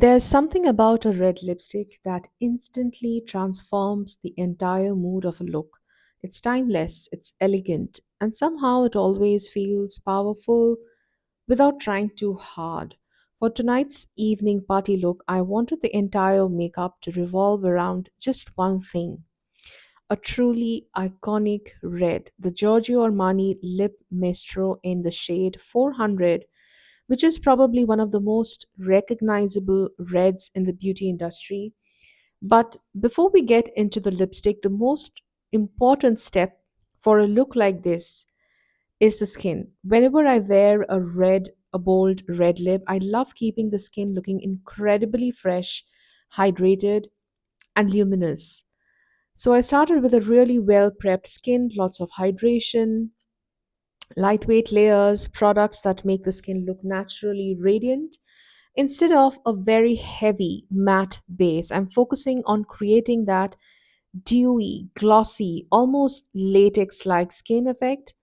There's something about a red lipstick that instantly transforms the entire mood of a look. It's timeless, it's elegant, and somehow it always feels powerful without trying too hard. For tonight's evening party look, I wanted the entire makeup to revolve around just one thing, a truly iconic red, the Giorgio Armani Lip Maestro in the shade 400, which is probably one of the most recognizable reds in the beauty industry. But before we get into the lipstick, the most important step for a look like this is the skin. Whenever I wear a bold red lip, I love keeping the skin looking incredibly fresh, hydrated, and luminous. So I started with a really well prepped skin, lots of hydration, lightweight layers, products that make the skin look naturally radiant. Instead of a very heavy matte base, I'm focusing on creating that dewy, glossy, almost latex like skin effect.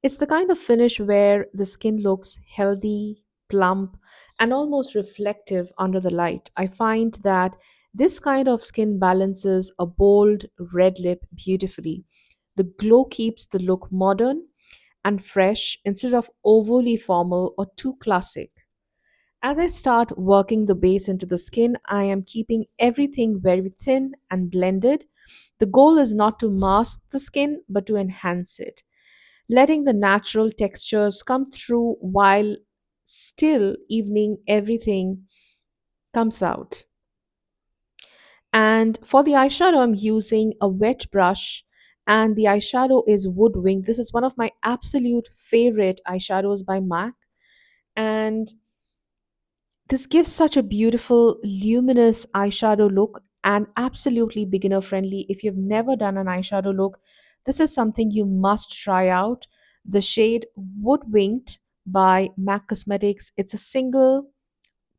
It's the kind of finish where the skin looks healthy, plump, and almost reflective under the light. I find that this kind of skin balances a bold red lip beautifully. The glow keeps the look modern and fresh instead of overly formal or too classic. As I start working the base into the skin, I am keeping everything very thin and blended. The goal is not to mask the skin, but to enhance it, letting the natural textures come through while still evening everything comes out. And for the eyeshadow, I'm using a wet brush, and the eyeshadow is Woodwinked. This is one of my absolute favorite eyeshadows by MAC. And this gives such a beautiful, luminous eyeshadow look and absolutely beginner friendly. If you've never done an eyeshadow look, this is something you must try out. The shade Woodwinked by MAC Cosmetics. It's a single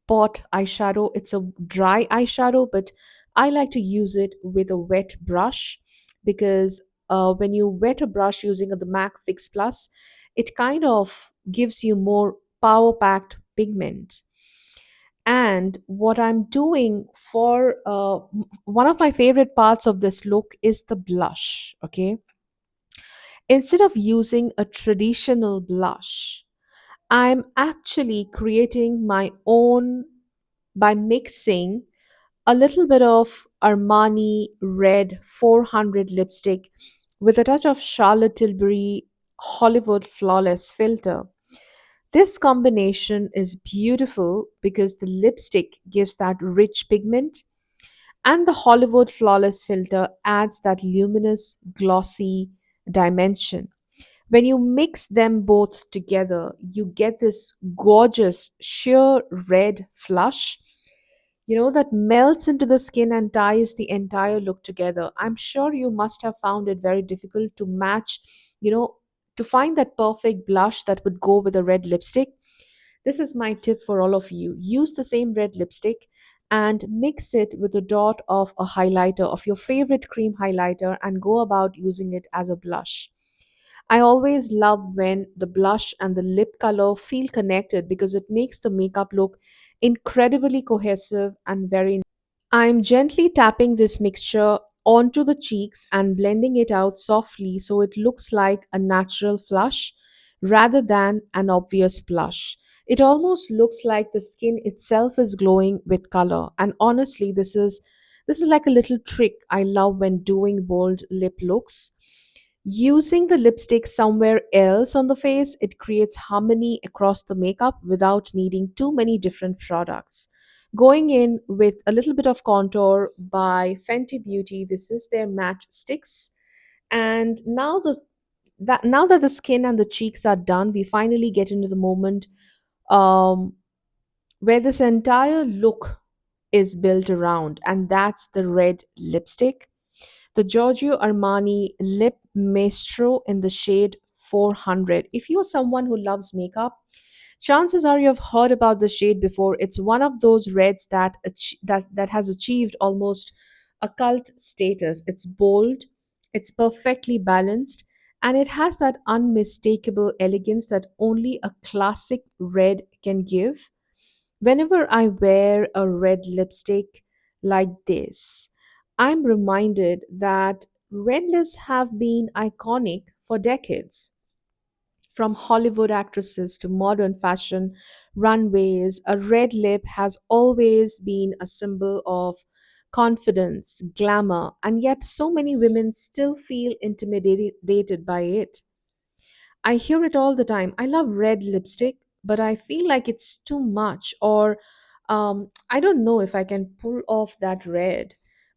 pot eyeshadow. It's a dry eyeshadow, but I like to use it with a wet brush because when you wet a brush using the MAC Fix Plus, it kind of gives you more power packed pigment. And what I'm doing for one of my favorite parts of this look is the blush. Okay. Instead of using a traditional blush, I'm actually creating my own by mixing a little bit of Armani Red 400 lipstick with a touch of Charlotte Tilbury Hollywood Flawless filter. This combination is beautiful because the lipstick gives that rich pigment and the Hollywood Flawless filter adds that luminous, glossy dimension. When you mix them both together, you get this gorgeous sheer red flush, that melts into the skin and ties the entire look together. I'm sure you must have found it very difficult to match, you know, to find that perfect blush that would go with a red lipstick. This is my tip for all of you. Use the same red lipstick and mix it with a dot of a highlighter of your favorite cream highlighter and go about using it as a blush. I always love when the blush and the lip color feel connected because it makes the makeup look incredibly cohesive and very. I'm gently tapping this mixture onto the cheeks and blending it out softly so it looks like a natural flush rather than an obvious blush. It almost looks like the skin itself is glowing with color. And honestly, this is like a little trick I love when doing bold lip looks. Using the lipstick somewhere else on the face, it creates harmony across the makeup without needing too many different products. Going in with a little bit of contour by Fenty Beauty. This is their matte sticks. And now that the skin and the cheeks are done, we finally get into the moment um, where this entire look is built around, and that's the red lipstick. The Giorgio Armani Lip Maestro in the shade 400. If you're someone who loves makeup, chances are you've heard about the shade before. It's one of those reds that has achieved almost a cult status. It's bold, it's perfectly balanced, and it has that unmistakable elegance that only a classic red can give. Whenever I wear a red lipstick like this, I'm reminded that red lips have been iconic for decades. From Hollywood actresses to modern fashion runways, a red lip has always been a symbol of confidence, glamour, and yet so many women still feel intimidated by it. I hear it all the time. I love red lipstick, but I feel like it's too much, or I don't know if I can pull off that red.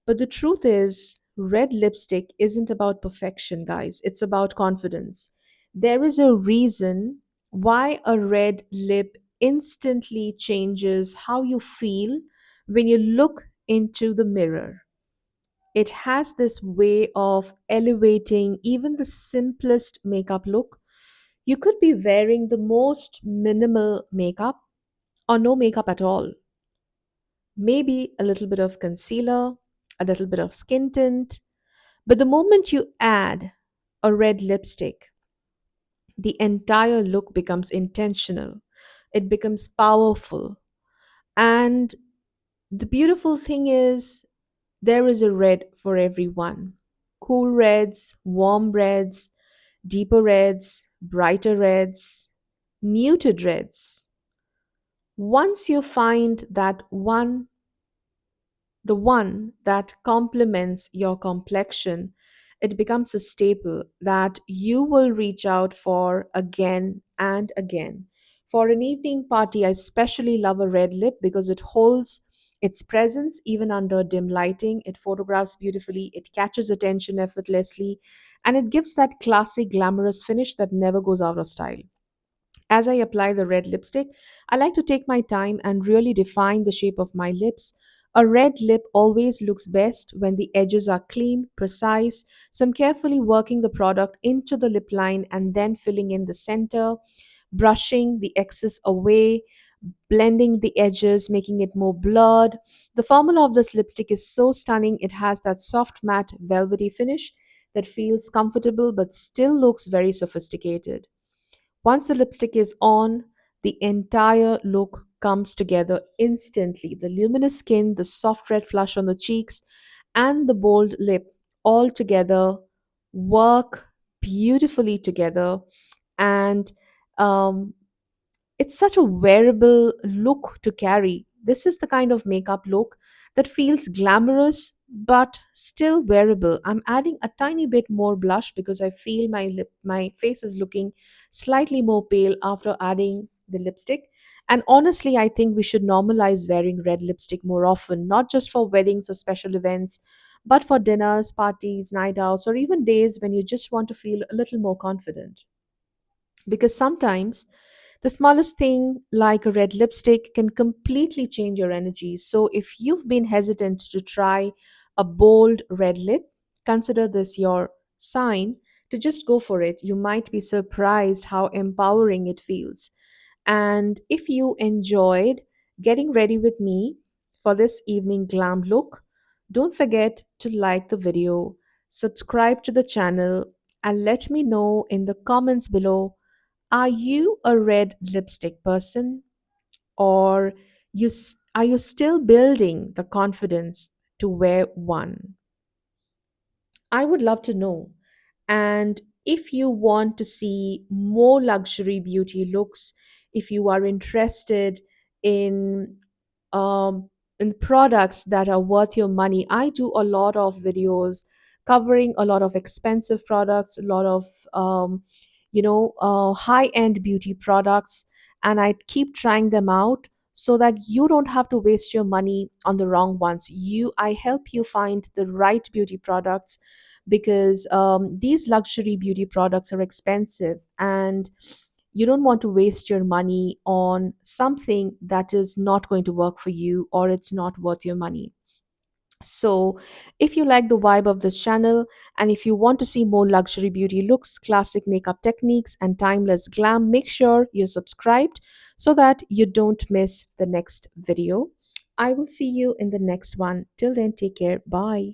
But the truth is, red lipstick isn't about perfection, guys. It's about confidence. There is a reason why a red lip instantly changes how you feel when you look into the mirror. It has this way of elevating even the simplest makeup look. You could be wearing the most minimal makeup or no makeup at all. Maybe a little bit of concealer, a little bit of skin tint. But the moment you add a red lipstick, the entire look becomes intentional. It becomes powerful. And the beautiful thing is, there is a red for everyone. Cool reds, warm reds, deeper reds, brighter reds, muted reds. Once you find the one that complements your complexion, it becomes a staple that you will reach out for again and again. For an evening party, I especially love a red lip because it holds its presence even under dim lighting. It photographs beautifully, it catches attention effortlessly, and it gives that classy, glamorous finish that never goes out of style. As I apply the red lipstick, I like to take my time and really define the shape of my lips. A red lip always looks best when the edges are clean, precise, so I'm carefully working the product into the lip line and then filling in the center, brushing the excess away, blending the edges, making it more blurred. The formula of this lipstick is so stunning. It has that soft matte velvety finish that feels comfortable but still looks very sophisticated. Once the lipstick is on, the entire look comes together instantly. The luminous skin, the soft red flush on the cheeks, and the bold lip all together work beautifully together. And um, it's such a wearable look to carry. This is the kind of makeup look that feels glamorous but still wearable. I'm adding a tiny bit more blush because I feel my face is looking slightly more pale after adding the lipstick. And honestly, I think we should normalize wearing red lipstick more often, not just for weddings or special events, but for dinners, parties, night outs, or even days when you just want to feel a little more confident. Because sometimes the smallest thing, like a red lipstick, can completely change your energy. So, if you've been hesitant to try a bold red lip, consider this your sign to just go for it. You might be surprised how empowering it feels. And if you enjoyed getting ready with me for this evening glam look, don't forget to like the video, subscribe to the channel, and let me know in the comments below, are you a red lipstick person, or are you still building the confidence to wear one? I would love to know. And if you want to see more luxury beauty looks, if you are interested in um, products that are worth your money, I do a lot of videos covering a lot of expensive products, a lot of high end beauty products, and I keep trying them out so that you don't have to waste your money on the wrong ones. I help you find the right beauty products because these luxury beauty products are expensive, and you don't want to waste your money on something that is not going to work for you or it's not worth your money. So, if you like the vibe of this channel and if you want to see more luxury beauty looks, classic makeup techniques, and timeless glam, make sure you're subscribed so that you don't miss the next video. I will see you in the next one. Till then, take care. Bye.